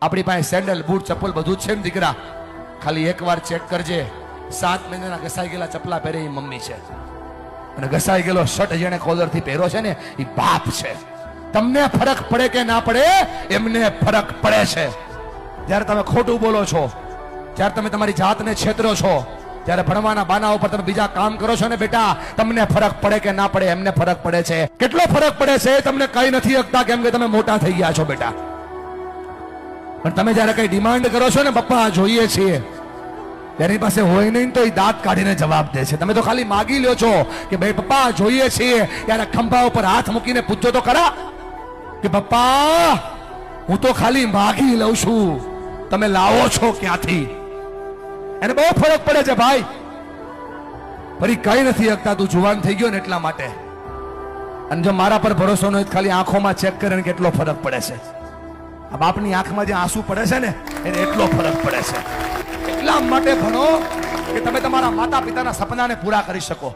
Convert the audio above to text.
આપણી પાસે sandal boot ચપ્પલ બધું જ છે ને દીકરા, ખાલી એકવાર ચેક કરજે, 7 મહિનાના ઘસાઈ ગયેલા ચપલા પહેરે એ મમ્મી છે, અને ઘસાઈ ગયેલો શર્ટ જેને કોલરથી પહેરો છે ને એ બાપ છે. તમને ફરક પડે કે ના પડે, એમને ફરક પડે છે. જ્યારે તમે ખોટું બોલો છો, જ્યારે તમે તમારી જાતને છેતરો છો, જ્યારે ભણવાના બાના ઉપર તમે બીજા કામ કરો છો ને બેટા, તમને ફરક પડે કે ના પડે, એમને ફરક પડે છે. કેટલો ફરક પડે છે તમને કઈ નથી શકતા, કેમ કે તમે મોટા થઈ ગયા છો બેટા. પણ તમે જ્યારે કઈ ડિમાન્ડ કરો છો ને, પપ્પા જોઈએ છીએ, એની પાસે હોય નહીં તો એ દાંત કાઢીને જવાબ દે છે. તમે તો ખાલી માગી લ્યો છો કે ભાઈ પપ્પા જોઈએ છીએ, ત્યારે ખંભા ઉપર હાથ મૂકીને પૂછજો તો ખરા કે પપ્પા હું તો ખાલી માગી લઉં છું, તમે લાવો છો ક્યાંથી? એને બહુ ફરક પડે છે ભાઈ. ફરી કઈ નથી શકતા, તું જુવાન થઈ ગયો ને એટલા માટે. અને જો મારા પર ભરોસો ન હોય, ખાલી આંખોમાં ચેક કરે કેટલો ફરક પડે છે. આ બાપની આંખમાં જે આંસુ પડે છે ને, એને એટલો ફરક પડે છે. એટલા માટે ભણો કે તમે તમારા માતા પિતાના સપનાને પૂરા કરી શકો.